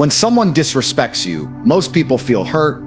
When someone disrespects you, most people feel hurt,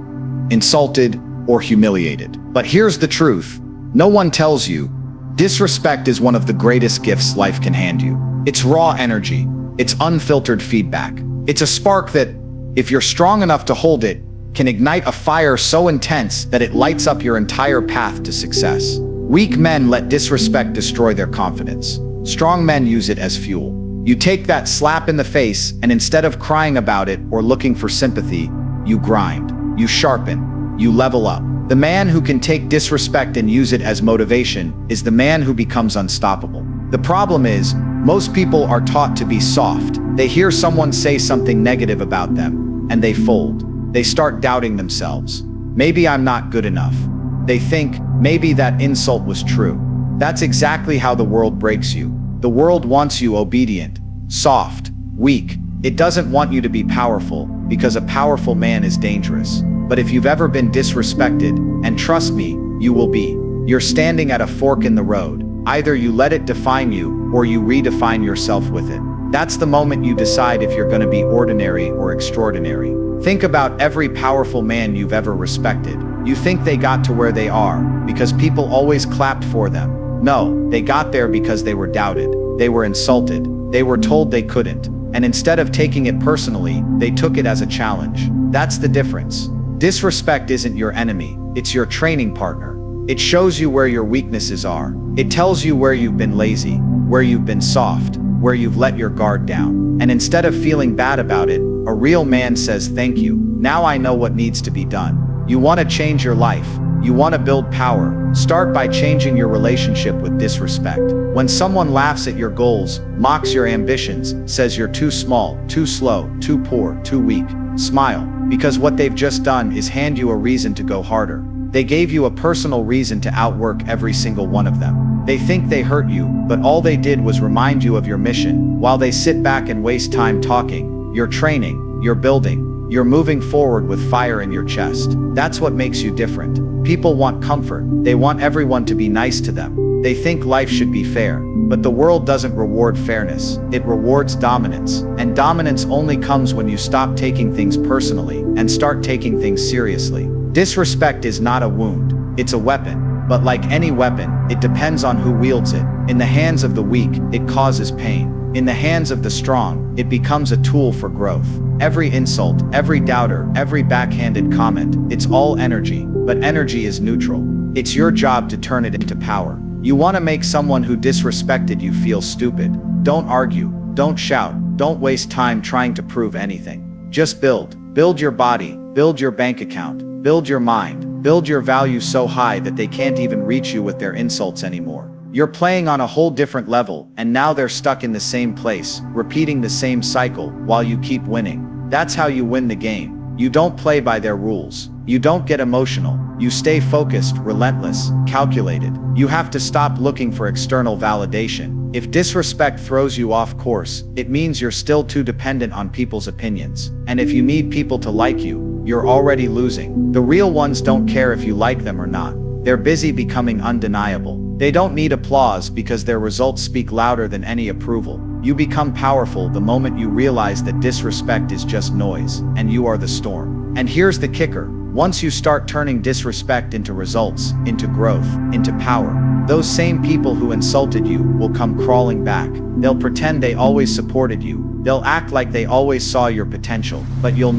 insulted, or humiliated. But here's the truth. No one tells you, disrespect is one of the greatest gifts life can hand you. It's raw energy. It's unfiltered feedback. It's a spark that, if you're strong enough to hold it, can ignite a fire so intense that it lights up your entire path to success. Weak men let disrespect destroy their confidence. Strong men use it as fuel. You take that slap in the face, and instead of crying about it or looking for sympathy, you grind, you sharpen, you level up. The man who can take disrespect and use it as motivation is the man who becomes unstoppable. The problem is, most people are taught to be soft. They hear someone say something negative about them, and they fold. They start doubting themselves. Maybe I'm not good enough. They think, maybe that insult was true. That's exactly how the world breaks you. The world wants you obedient, soft, weak. It doesn't want you to be powerful, because a powerful man is dangerous. But if you've ever been disrespected, and trust me, you will be. You're standing at a fork in the road. Either you let it define you, or you redefine yourself with it. That's the moment you decide if you're going to be ordinary or extraordinary. Think about every powerful man you've ever respected. You think they got to where they are because people always clapped for them. No, they got there because they were doubted. They were insulted. They were told they couldn't. And instead of taking it personally, they took it as a challenge. That's the difference. Disrespect isn't your enemy. It's your training partner. It shows you where your weaknesses are. It tells you where you've been lazy, where you've been soft, where you've let your guard down. And instead of feeling bad about it, a real man says, thank you. Now I know what needs to be done. You want to change your life. You want to build power. Start by changing your relationship with disrespect. When someone laughs at your goals, mocks your ambitions, says you're too small, too slow, too poor, too weak, smile. Because what they've just done is hand you a reason to go harder. They gave you a personal reason to outwork every single one of them. They think they hurt you, but all they did was remind you of your mission. While they sit back and waste time talking, you're training, you're building, you're moving forward with fire in your chest. That's what makes you different. People want comfort. They want everyone to be nice to them. They think life should be fair. But the world doesn't reward fairness. It rewards dominance. And dominance only comes when you stop taking things personally and start taking things seriously. Disrespect is not a wound. It's a weapon. But like any weapon, it depends on who wields it. In the hands of the weak, it causes pain. In the hands of the strong, it becomes a tool for growth. Every insult, every doubter, every backhanded comment, it's all energy. But energy is neutral. It's your job to turn it into power. You want to make someone who disrespected you feel stupid. Don't argue. Don't shout. Don't waste time trying to prove anything. Just build. Build your body. Build your bank account. Build your mind. Build your value so high that they can't even reach you with their insults anymore. You're playing on a whole different level, and now they're stuck in the same place, repeating the same cycle while you keep winning. That's how you win the game. You don't play by their rules. You don't get emotional. You stay focused, relentless, calculated. You have to stop looking for external validation. If disrespect throws you off course, it means you're still too dependent on people's opinions. And if you need people to like you, you're already losing. The real ones don't care if you like them or not. They're busy becoming undeniable. They don't need applause because their results speak louder than any approval. You become powerful the moment you realize that disrespect is just noise, and you are the storm. And here's the kicker. Once you start turning disrespect into results, into growth, into power, those same people who insulted you will come crawling back. They'll pretend they always supported you. They'll act like they always saw your potential, but you'll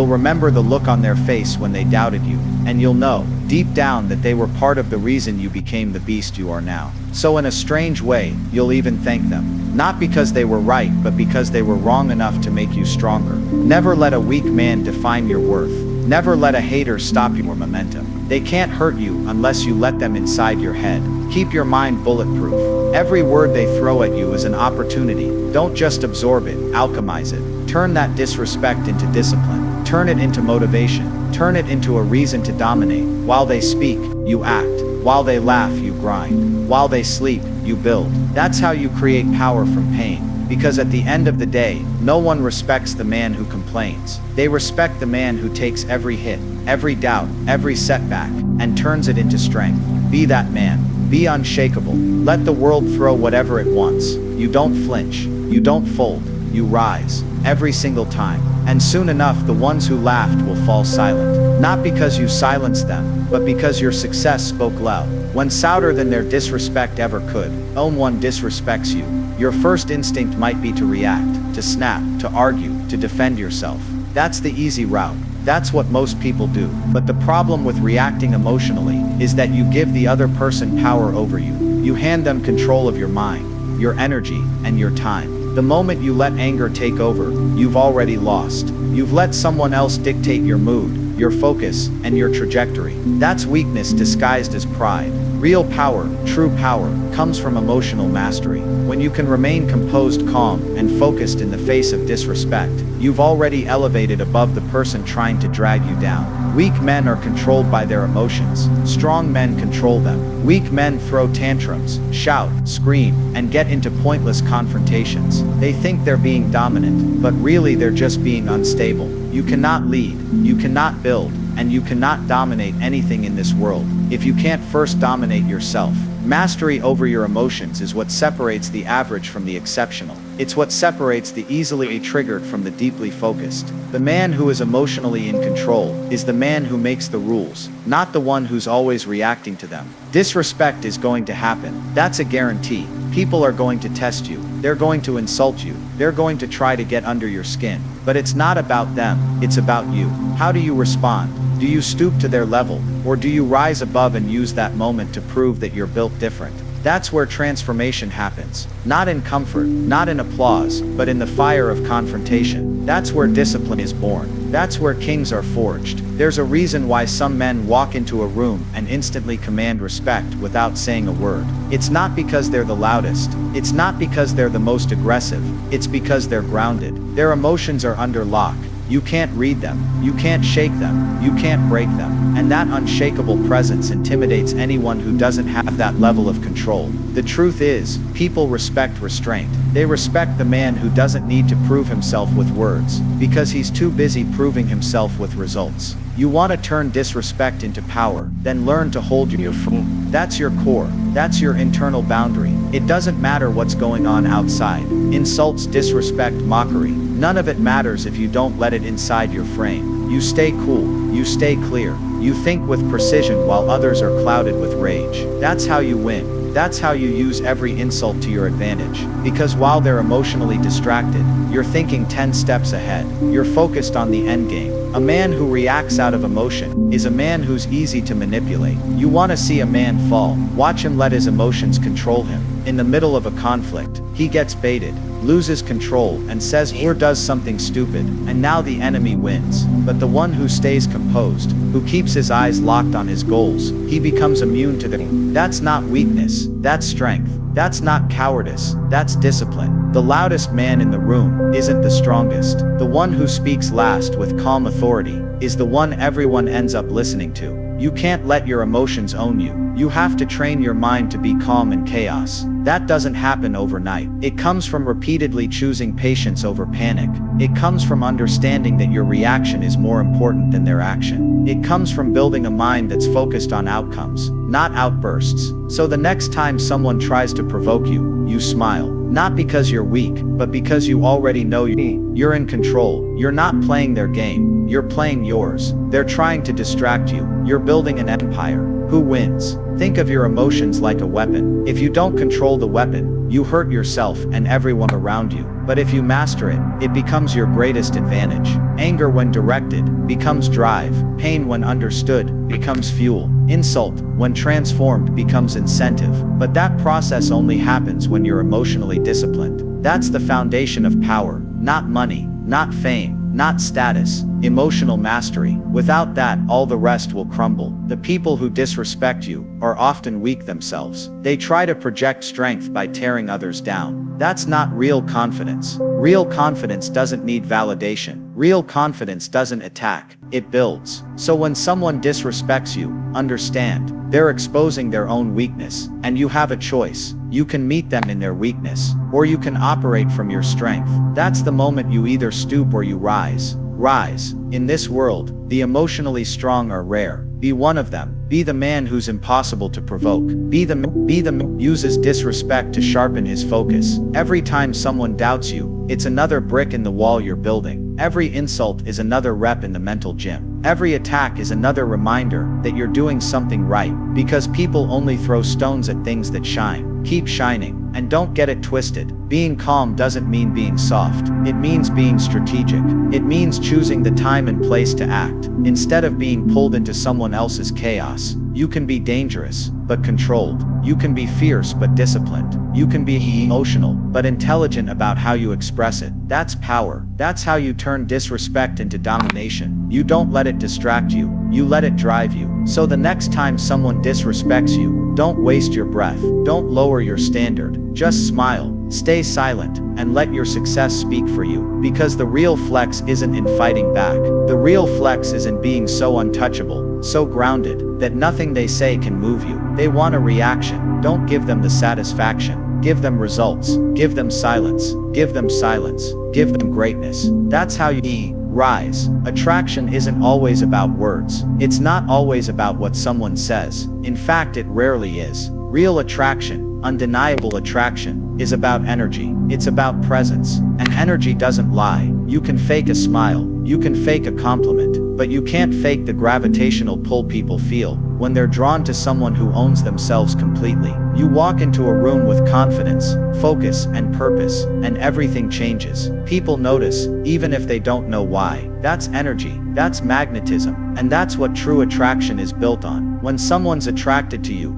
remember the look on their face when they doubted you, and you'll know, deep down, that they were part of the reason you became the beast you are now. So in a strange way, you'll even thank them. Not because they were right, but because they were wrong enough to make you stronger. Never let a weak man define your worth. Never let a hater stop your momentum. They can't hurt you unless you let them inside your head. Keep your mind bulletproof. Every word they throw at you is an opportunity. Don't just absorb it, alchemize it. Turn that disrespect into discipline. Turn it into motivation. Turn it into a reason to dominate. While they speak, you act. While they laugh, you grind. While they sleep, you build. That's how you create power from pain. Because at the end of the day, no one respects the man who complains. They respect the man who takes every hit, every doubt, every setback, and turns it into strength. Be that man. Be unshakable. Let the world throw whatever it wants. You don't flinch. You don't fold. You rise. Every single time. And soon enough, the ones who laughed will fall silent. Not because you silenced them, but because your success spoke loud. When souder than their disrespect ever could, when one disrespects you, your first instinct might be to react, to snap, to argue, to defend yourself. That's the easy route. That's what most people do. But the problem with reacting emotionally is that you give the other person power over you. You hand them control of your mind, your energy, and your time. The moment you let anger take over, you've already lost. You've let someone else dictate your mood, your focus, and your trajectory. That's weakness disguised as pride. Real power, true power, comes from emotional mastery. When you can remain composed, calm, and focused in the face of disrespect, you've already elevated above the person trying to drag you down. Weak men are controlled by their emotions. Strong men control them. Weak men throw tantrums, shout, scream, and get into pointless confrontations. They think they're being dominant, but really they're just being unstable. You cannot lead, you cannot build, and you cannot dominate anything in this world if you can't first dominate yourself. Mastery over your emotions is what separates the average from the exceptional. It's what separates the easily triggered from the deeply focused. The man who is emotionally in control is the man who makes the rules, not the one who's always reacting to them. Disrespect is going to happen. That's a guarantee. People are going to test you. They're going to insult you. They're going to try to get under your skin. But it's not about them, it's about you. How do you respond? Do you stoop to their level, or do you rise above and use that moment to prove that you're built different? That's where transformation happens. Not in comfort, not in applause, but in the fire of confrontation. That's where discipline is born. That's where kings are forged. There's a reason why some men walk into a room and instantly command respect without saying a word. It's not because they're the loudest. It's not because they're the most aggressive. It's because they're grounded. Their emotions are under lock. You can't read them, you can't shake them, you can't break them. And that unshakable presence intimidates anyone who doesn't have that level of control. The truth is, people respect restraint. They respect the man who doesn't need to prove himself with words, because he's too busy proving himself with results. You want to turn disrespect into power, then learn to hold your phone. That's your core. That's your internal boundary. It doesn't matter what's going on outside. Insults, disrespect, mockery. None of it matters if you don't let it inside your frame. You stay cool. You stay clear. You think with precision while others are clouded with rage. That's how you win. That's how you use every insult to your advantage. Because while they're emotionally distracted, you're thinking 10 steps ahead. You're focused on the end game. A man who reacts out of emotion is a man who's easy to manipulate. You want to see a man fall. Watch him let his emotions control him. In the middle of a conflict, he gets baited, loses control, and says or does something stupid, and now the enemy wins. But the one who stays composed, who keeps his eyes locked on his goals, he becomes immune to them. That's not weakness, that's strength. That's not cowardice, that's discipline. The loudest man in the room isn't the strongest. The one who speaks last with calm authority is the one everyone ends up listening to. You can't let your emotions own you. You have to train your mind to be calm in chaos. That doesn't happen overnight. It comes from repeatedly choosing patience over panic. It comes from understanding that your reaction is more important than their action. It comes from building a mind that's focused on outcomes, not outbursts. So the next time someone tries to provoke you, you smile. Not because you're weak, but because you already know you're in control. You're not playing their game, you're playing yours. They're trying to distract you. You're building an empire. Who wins? Think of your emotions like a weapon. If you don't control the weapon, you hurt yourself and everyone around you. But if you master it, it becomes your greatest advantage. Anger when directed becomes drive. Pain when understood becomes fuel. Insult, when transformed, becomes incentive. But that process only happens when you're emotionally disciplined. That's the foundation of power, not money, not fame, not status, emotional mastery. Without that, all the rest will crumble. The people who disrespect you are often weak themselves. They try to project strength by tearing others down. That's not real confidence. Real confidence doesn't need validation. Real confidence doesn't attack, it builds. So when someone disrespects you, understand, they're exposing their own weakness, and you have a choice. You can meet them in their weakness, or you can operate from your strength. That's the moment you either stoop or you rise. rise. In this world, the emotionally strong are rare. Be one of them. Be the man who's impossible to provoke. Be the man uses disrespect to sharpen his focus. Every time someone doubts you, it's another brick in the wall you're building. Every insult is another rep in the mental gym. Every attack is another reminder that you're doing something right, because people only throw stones at things that shine. Keep shining, and don't get it twisted. Being calm doesn't mean being soft. It means being strategic. It means choosing the time and place to act. Instead of being pulled into someone else's chaos, you can be dangerous, but controlled. You can be fierce, but disciplined. You can be emotional, but intelligent about how you express it. That's power. That's how you turn disrespect into domination. You don't let it distract you. You let it drive you. So the next time someone disrespects you, don't waste your breath. Don't lower your standard. Just smile, stay silent, and let your success speak for you. Because the real flex isn't in fighting back. The real flex is in being so untouchable, so grounded, that nothing they say can move you. They want a reaction. Don't give them the satisfaction. Give them results. Give them silence. Give them silence. Give them greatness. That's how you rise. Attraction isn't always about words. It's not always about what someone says. In fact, it rarely is. Real attraction, undeniable attraction, is about energy. It's about presence. And energy doesn't lie. You can fake a smile. You can fake a compliment. But you can't fake the gravitational pull people feel when they're drawn to someone who owns themselves completely. You walk into a room with confidence, focus, and purpose, and everything changes. People notice, even if they don't know why. That's energy. That's magnetism. And that's what true attraction is built on. When someone's attracted to you,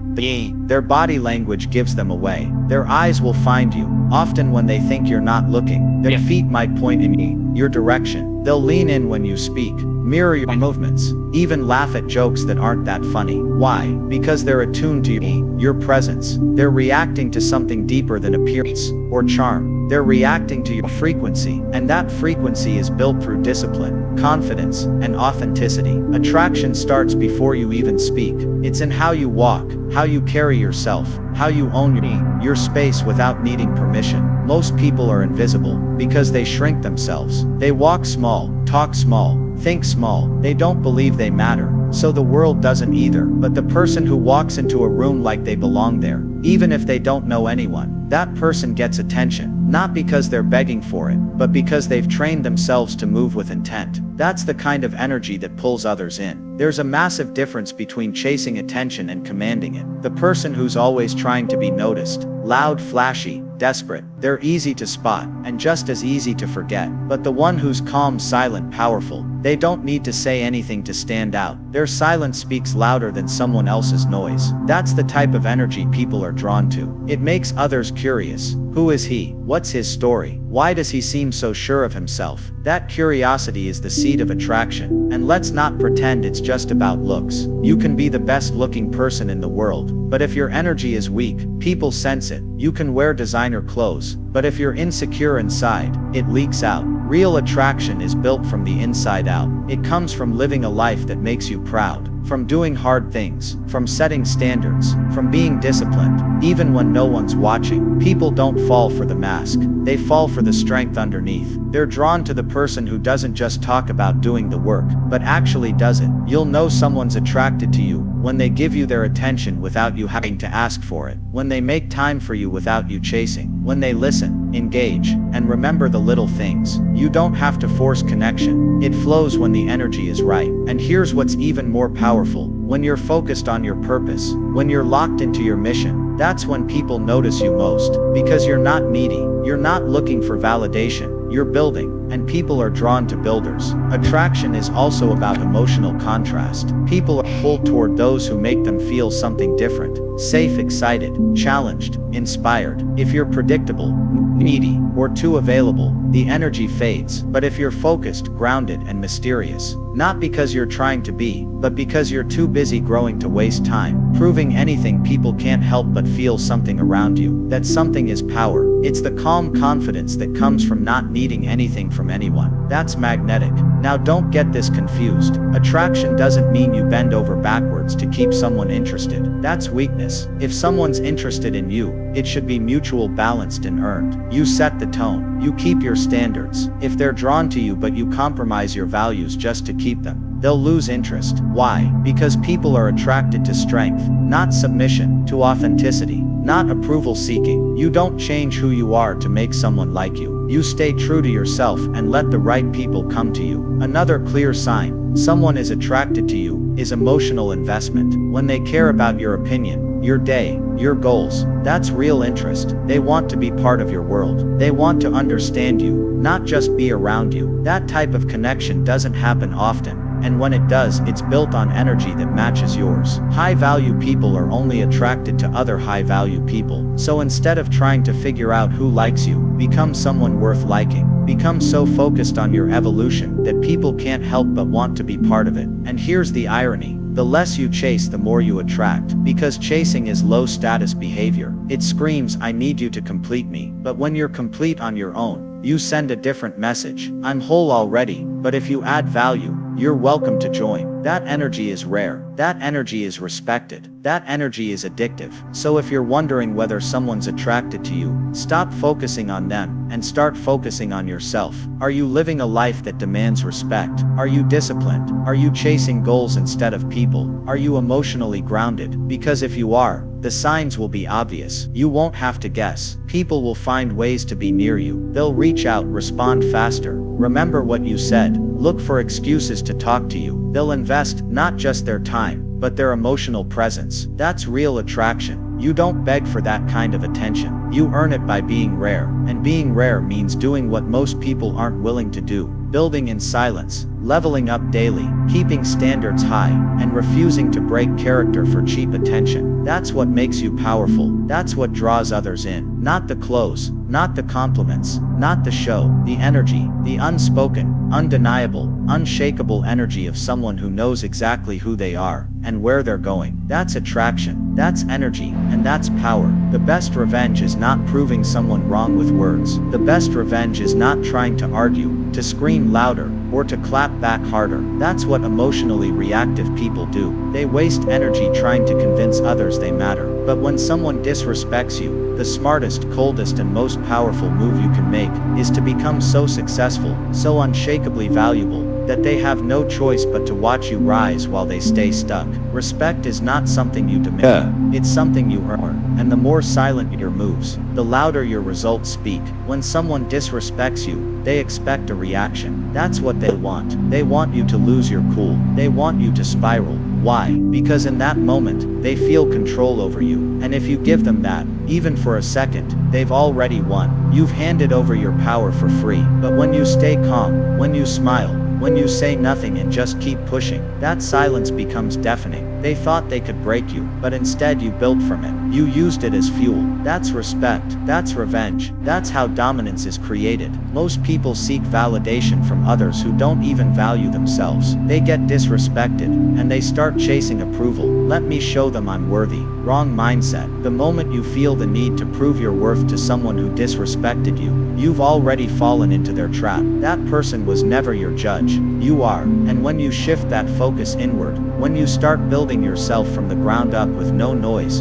their body language gives them away. Their eyes will find you, often when they think you're not looking. Their feet might point in your direction. They'll lean in when you speak, mirror your movements, even laugh at jokes that aren't that funny. Why? Because they're attuned to your presence. They're reacting to something deeper than appearance or charm. They're reacting to your frequency, and that frequency is built through discipline, confidence, and authenticity. Attraction starts before you even speak. It's in how you walk, how you carry yourself, how you own your space without needing permission. Most people are invisible because they shrink themselves. They walk small, talk small, think small. They don't believe they matter, so the world doesn't either. But the person who walks into a room like they belong there, even if they don't know anyone, that person gets attention. Not because they're begging for it, but because they've trained themselves to move with intent. That's the kind of energy that pulls others in. There's a massive difference between chasing attention and commanding it. The person who's always trying to be noticed, loud, flashy, desperate, they're easy to spot, and just as easy to forget. But the one who's calm, silent, powerful, they don't need to say anything to stand out. Their silence speaks louder than someone else's noise. That's the type of energy people are drawn to. It makes others curious. Who is he? What's his story? Why does he seem so sure of himself? That curiosity is the seed of attraction. And let's not pretend it's just about looks. You can be the best looking person in the world, but if your energy is weak, people sense it. You can wear designer clothes, but if you're insecure inside, it leaks out. Real attraction is built from the inside out. It comes from living a life that makes you proud, from doing hard things, from setting standards, from being disciplined, even when no one's watching. People don't fall for the mask. They fall for the strength underneath. They're drawn to the person who doesn't just talk about doing the work, but actually does it. You'll know someone's attracted to you when they give you their attention without you having to ask for it, when they make time for you without you chasing, when they listen, engage, and remember the little things. You don't have to force connection. It flows when the energy is right. And here's what's even more powerful. When you're focused on your purpose, when you're locked into your mission, that's when people notice you most. Because you're not needy, you're not looking for validation, you're building, and people are drawn to builders. Attraction is also about emotional contrast. People are pulled toward those who make them feel something different, safe, excited, challenged, inspired. If you're predictable, needy, or too available, the energy fades. But if you're focused, grounded, and mysterious, not because you're trying to be, but because you're too busy growing to waste time proving anything, people can't help but feel something around you. That something is power. It's the calm confidence that comes from not needing needing anything from anyone. That's magnetic. Now don't get this confused. Attraction doesn't mean you bend over backwards to keep someone interested. That's weakness. If someone's interested in you, it should be mutual, balanced and earned. You set the tone. You keep your standards. If they're drawn to you but you compromise your values just to keep them, they'll lose interest. Why? Because people are attracted to strength, not submission, to authenticity, not approval seeking. You don't change who you are to make someone like you. You stay true to yourself and let the right people come to you. Another clear sign someone is attracted to you is emotional investment. When they care about your opinion, your day, your goals, that's real interest. They want to be part of your world. They want to understand you, not just be around you. That type of connection doesn't happen often. And when it does, it's built on energy that matches yours. High-value people are only attracted to other high-value people. So instead of trying to figure out who likes you, become someone worth liking. Become so focused on your evolution that people can't help but want to be part of it. And here's the irony. The less you chase, the more you attract. Because chasing is low-status behavior. It screams, I need you to complete me. But when you're complete on your own, you send a different message. I'm whole already, but if you add value, you're welcome to join. That energy is rare. That energy is respected. That energy is addictive. So if you're wondering whether someone's attracted to you, stop focusing on them and start focusing on yourself. Are you living a life that demands respect? Are you disciplined? Are you chasing goals instead of people? Are you emotionally grounded? Because if you are, the signs will be obvious. You won't have to guess. People will find ways to be near you. They'll reach out, respond faster. Remember what you said. Look for excuses to talk to you. They'll invest not just their time, but their emotional presence. That's real attraction. You don't beg for that kind of attention. You earn it by being rare. And being rare means doing what most people aren't willing to do. Building in silence, leveling up daily, keeping standards high, and refusing to break character for cheap attention. That's what makes you powerful. That's what draws others in. Not the clothes, not the compliments, not the show, the energy, the unspoken, undeniable, unshakable energy of someone who knows exactly who they are and where they're going. That's attraction, that's energy, and that's power. The best revenge is not proving someone wrong with words. The best revenge is not trying to argue, to scream louder, or to clap back harder. That's what emotionally reactive people do. They waste energy trying to convince others they matter. But when someone disrespects you, the smartest, coldest, and most powerful move you can make is to become so successful, so unshakably valuable, that they have no choice but to watch you rise while they stay stuck. Respect is not something you demand, it's something you earn. And the more silent your moves, the louder your results speak. When someone disrespects you, they expect a reaction. That's what they want. They want you to lose your cool. They want you to spiral. Why? Because in that moment, they feel control over you. And if you give them that, even for a second, they've already won. You've handed over your power for free. But when you stay calm, when you smile, when you say nothing and just keep pushing, that silence becomes deafening. They thought they could break you, but instead you built from it. You used it as fuel. That's respect. That's revenge. That's how dominance is created. Most people seek validation from others who don't even value themselves. They get disrespected, and they start chasing approval. Let me show them I'm worthy. Wrong mindset. The moment you feel the need to prove your worth to someone who disrespected you, you've already fallen into their trap. That person was never your judge. You are. And when you shift that focus inward, when you start building yourself from the ground up with no noise,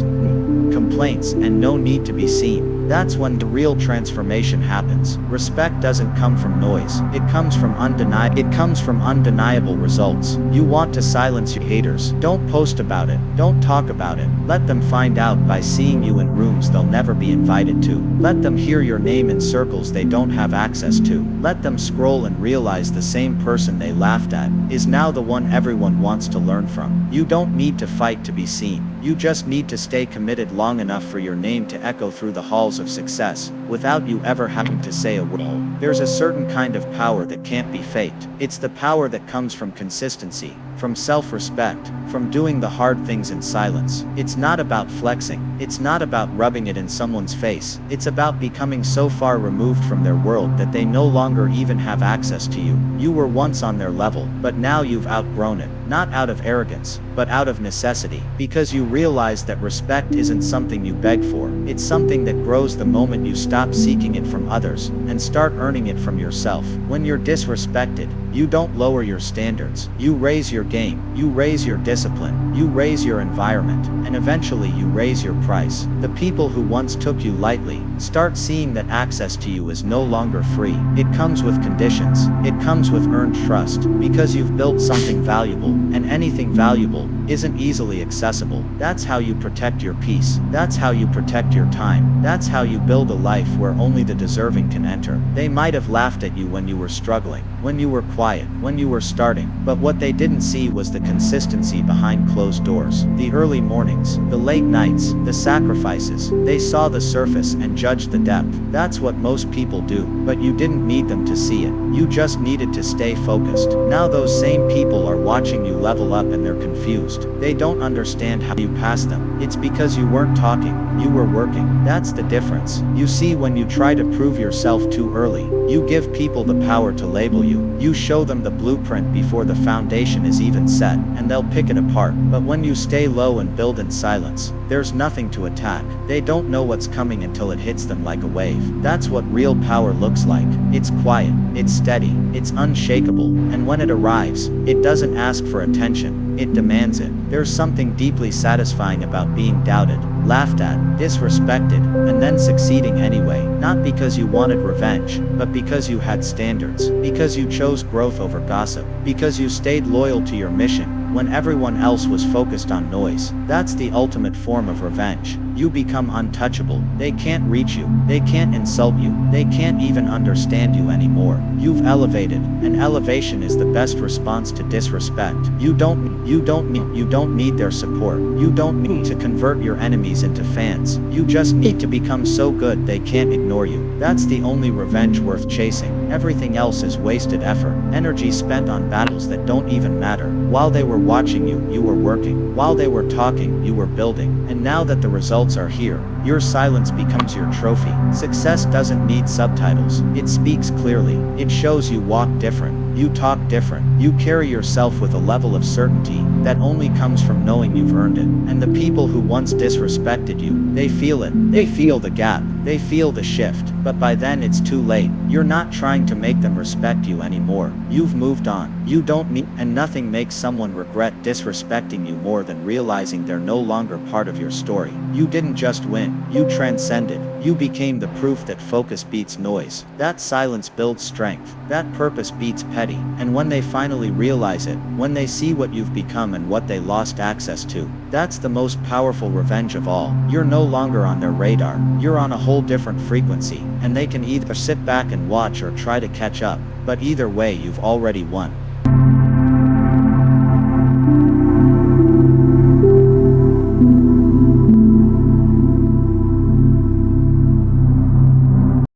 complaints, and no need to be seen, that's when the real transformation happens. Respect doesn't come from noise. It comes from undeniable results. You want to silence your haters. Don't post about it. Don't talk about it. Let them find out by seeing you in rooms they'll never be invited to. Let them hear your name in circles they don't have access to. Let them scroll and realize the same person they laughed at is now the one everyone wants to learn from. You don't need to fight to be seen. You just need to stay committed long enough for your name to echo through the halls of success, without you ever having to say a word. There's a certain kind of power that can't be faked. It's the power that comes from consistency, from self-respect, from doing the hard things in silence. It's not about flexing. It's not about rubbing it in someone's face. It's about becoming so far removed from their world that they no longer even have access to you. You were once on their level, but now you've outgrown it. Not out of arrogance, but out of necessity. Because you realize that respect isn't something you beg for. It's something that grows the moment you stop seeking it from others and start earning it from yourself. When you're disrespected, you don't lower your standards. You raise your game, you raise your discipline, you raise your environment, and eventually you raise your price. The people who once took you lightly start seeing that access to you is no longer free. It comes with conditions. It comes with earned trust, because you've built something valuable, and anything valuable isn't easily accessible. That's how you protect your peace. That's how you protect your time. That's how you build a life where only the deserving can enter. They might have laughed at you when you were struggling, when you were quiet, when you were starting, but what they didn't see was the consistency behind closed doors. The early mornings, the late nights, the sacrifices. They saw the surface and judged the depth. That's what most people do, but you didn't need them to see it. You just needed to stay focused. Now those same people are watching you level up and they're confused. They don't understand how you passed them. It's because you weren't talking, you were working. That's the difference. You see, when you try to prove yourself too early, you give people the power to label you. You show them the blueprint before the foundation is even set, and they'll pick it apart. But when you stay low and build in silence, there's nothing to attack. They don't know what's coming until it hits them like a wave. That's what real power looks like. It's quiet, it's steady, it's unshakable, and when it arrives, it doesn't ask for attention, it demands it. There's something deeply satisfying about being doubted, laughed at, disrespected, and then succeeding anyway. Not because you wanted revenge, but because you had standards. Because you chose growth over gossip. Because you stayed loyal to your mission when everyone else was focused on noise. That's the ultimate form of revenge. You become untouchable. They can't reach you. They can't insult you. They can't even understand you anymore. You've elevated, and elevation is the best response to disrespect. You don't need their support. You don't need to convert your enemies into fans. You just need to become so good they can't ignore you. That's the only revenge worth chasing. Everything else is wasted effort, energy spent on battles that don't even matter. While they were watching you, you were working. While they were talking, you were building. And now that the results are here, your silence becomes your trophy. Success doesn't need subtitles. It speaks clearly. It shows you walk different. You talk different. You carry yourself with a level of certainty that only comes from knowing you've earned it. And the people who once disrespected you, they feel it. They feel the gap. They feel the shift. But by then it's too late. You're not trying to make them respect you anymore. You've moved on. You don't need, and nothing makes someone regret disrespecting you more than realizing they're no longer part of your story. You didn't just win. You transcended. You became the proof that focus beats noise. That silence builds strength. That purpose beats petty. And when they finally realize it, when they see what you've become and what they lost access to, that's the most powerful revenge of all. You're no longer on their radar. You're on a whole different frequency, and they can either sit back and watch or try to catch up. But either way, you've already won.